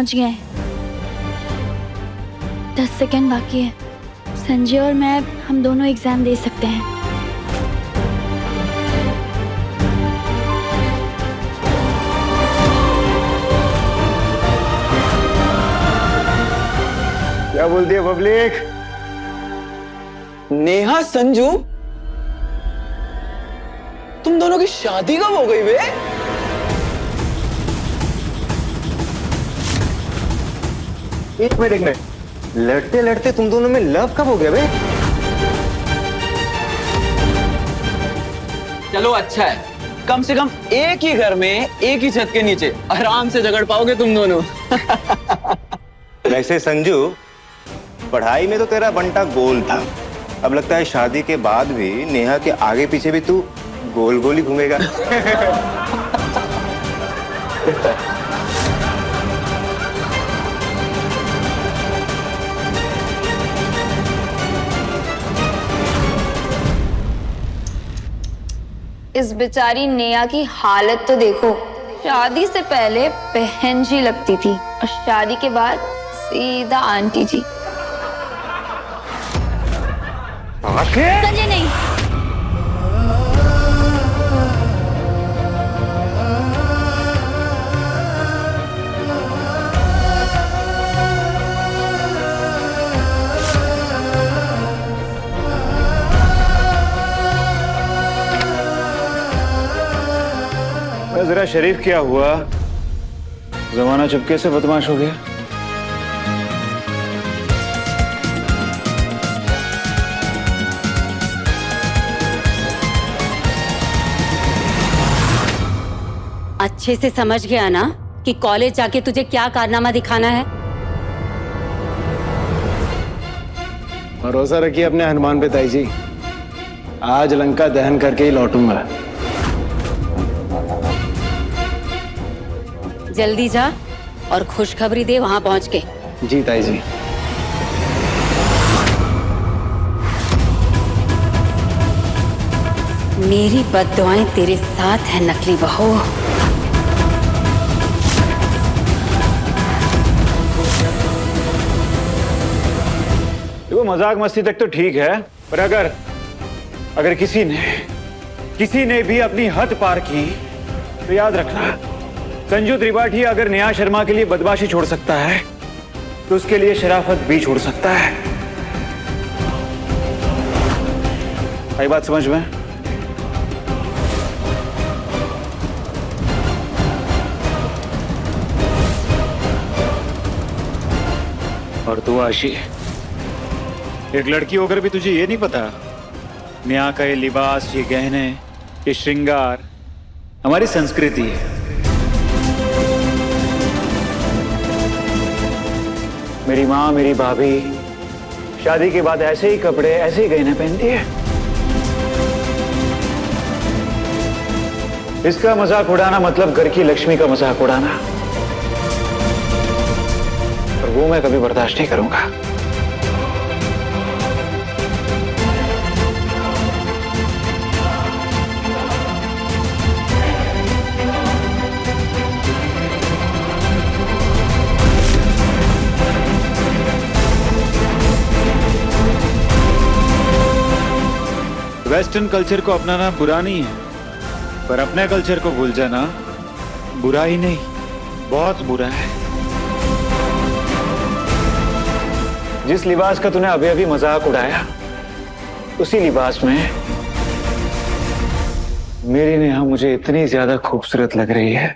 पहुंच गए हैं। 10 सेकंड बाकी है। संजय और मैं, हम दोनों एग्जाम दे सकते हैं। क्या बोलती है पब्लिक? नेहा संजू, तुम दोनों की शादी कब हो गई बे? एक मिनट, लड़ते लड़ते तुम दोनों में लव कब हो गया बे? चलो अच्छा है, कम से कम एक ही घर में एक ही छत के नीचे आराम से झगड़ पाओगे तुम दोनों। वैसे संजू, पढ़ाई में तो तेरा बंटा गोल था। अब लगता है शादी के बाद भी नेहा के आगे पीछे भी तू गोल गोल ही घूमेगा। इस बेचारी नेहा की हालत तो देखो। शादी से पहले बहन जी लगती थी और शादी के बाद सीधा आंटी जी। संजय नहीं। जरा शरीफ क्या हुआ? जमाना चुपके से बदमाश हो गया। अच्छे से समझ गया ना कि कॉलेज जाके तुझे क्या कारनामा दिखाना है? भरोसा रखिए अपने हनुमान पे ताई जी, आज लंका दहन करके ही लौटूंगा। जल्दी जा और खुशखबरी दे वहां पहुंच के। जी ताई जी। मेरी बद्दुआएं तेरे साथ है नकली बहू। देखो, मजाक मस्ती तक तो ठीक है, पर अगर किसी ने भी अपनी हद पार की तो याद रखना, संजू त्रिपाठी अगर नेहा शर्मा के लिए बदमाशी छोड़ सकता है तो उसके लिए शराफत भी छोड़ सकता है। आई बात समझ में? और तू आशी, एक लड़की होकर भी तुझे ये नहीं पता नेहा का ये लिबास, ये गहने, ये श्रृंगार हमारी संस्कृति है। मेरी माँ, मेरी भाभी शादी के बाद ऐसे ही कपड़े, ऐसे ही गहने पहनती है। इसका मजाक उड़ाना मतलब घर की लक्ष्मी का मजाक उड़ाना, और वो मैं कभी बर्दाश्त नहीं करूंगा। वेस्टर्न कल्चर को अपनाना बुरा नहीं है, पर अपने कल्चर को भूल जाना बुरा ही नहीं, बहुत बुरा है। जिस लिबास का तूने अभी अभी मजाक उड़ाया, उसी लिबास में मेरी नेहा मुझे इतनी ज्यादा खूबसूरत लग रही है,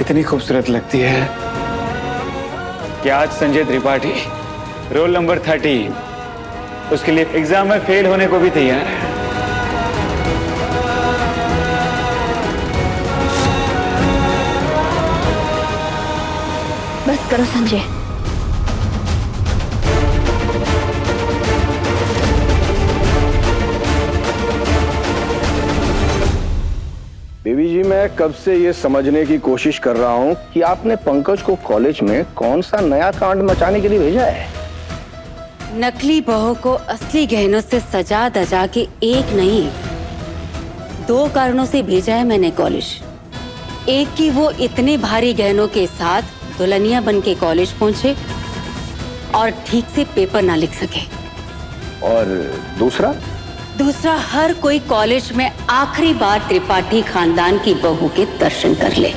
इतनी खूबसूरत लगती है कि आज संजय त्रिपाठी रोल नंबर 30 उसके लिए एग्जाम में फेल होने को भी तैयार है। बस करो संजय। बेबी जी, मैं कब से ये समझने की कोशिश कर रहा हूँ कि आपने पंकज को कॉलेज में कौन सा नया कांड मचाने के लिए भेजा है। नकली बहू को असली गहनों से सजा धजा के एक नहीं 2 कारणों से भेजा है मैंने कॉलेज। एक कि वो इतने भारी गहनों के साथ दुल्हनिया बन के कॉलेज पहुंचे और ठीक से पेपर ना लिख सके, और दूसरा? दूसरा हर कोई कॉलेज में आखिरी बार त्रिपाठी खानदान की बहू के दर्शन कर ले।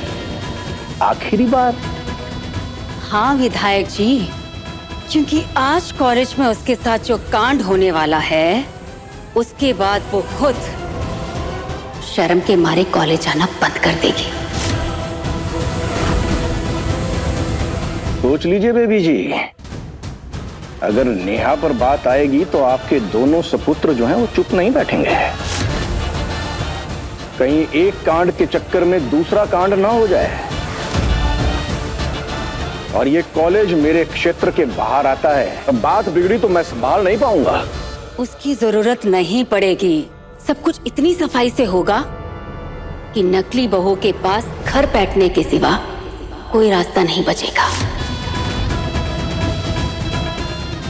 आखिरी बार? हाँ विधायक जी, क्योंकि आज कॉलेज में उसके साथ जो कांड होने वाला है, उसके बाद वो खुद शर्म के मारे कॉलेज आना बंद कर देगी। सोच लीजिए बेबी जी, अगर नेहा पर बात आएगी तो आपके दोनों सपुत्र जो हैं वो चुप नहीं बैठेंगे। कहीं एक कांड के चक्कर में दूसरा कांड ना हो जाए। और ये कॉलेज मेरे क्षेत्र के बाहर आता है, अब बात बिगड़ी तो मैं संभाल नहीं पाऊंगा। उसकी जरूरत नहीं पड़ेगी। सब कुछ इतनी सफाई से होगा कि नकली बहू के पास घर बैठने के सिवा कोई रास्ता नहीं बचेगा।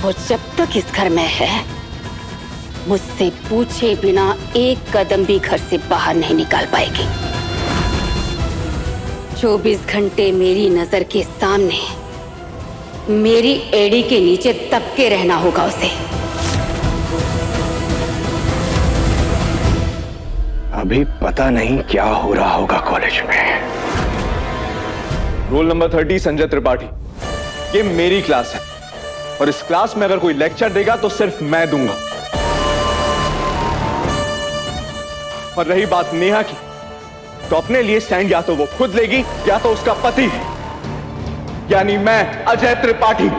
वो जब तक इस घर में है, मुझसे पूछे बिना एक कदम भी घर से बाहर नहीं निकाल पाएगी। 24 घंटे मेरी नजर के सामने, मेरी एड़ी के नीचे दब के रहना होगा उसे। अभी पता नहीं क्या हो रहा होगा कॉलेज में। रोल नंबर 30 संजय त्रिपाठी, ये मेरी क्लास है और इस क्लास में अगर कोई लेक्चर देगा तो सिर्फ मैं दूंगा। और रही बात नेहा की, तो अपने लिए स्टैंड या तो वो खुद लेगी या तो उसका पति, यानी मैं अजय त्रिपाठी।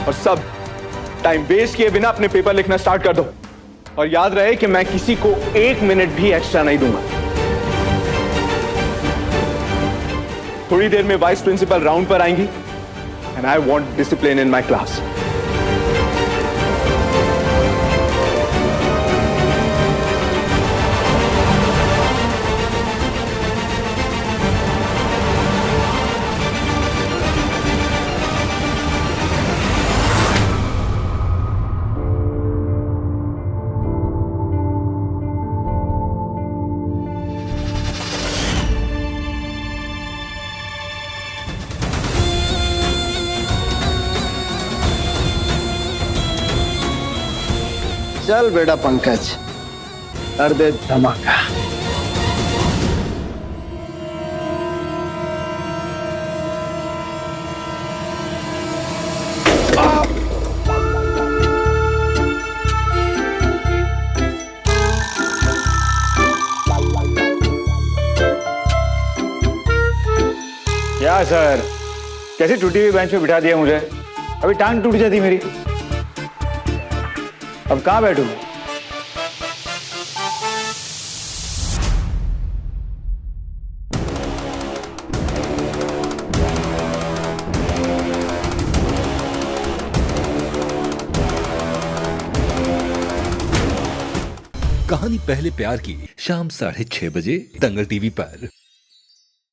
और सब टाइम वेस्ट किए बिना अपने पेपर लिखना स्टार्ट कर दो। और याद रहे कि मैं किसी को 1 मिनट भी एक्स्ट्रा नहीं दूंगा। थोड़ी देर में वाइस प्रिंसिपल राउंड पर आएंगी and I want discipline in my class. चल बेटा पंकज, कर दे धमाका। क्या सर, कैसे टूटी हुई बेंच पे बिठा दिया मुझे? अभी टांग टूट जाती मेरी। अब कहां बैठूं? कहानी पहले प्यार की शाम 6:30 बजे दंगल टीवी पर।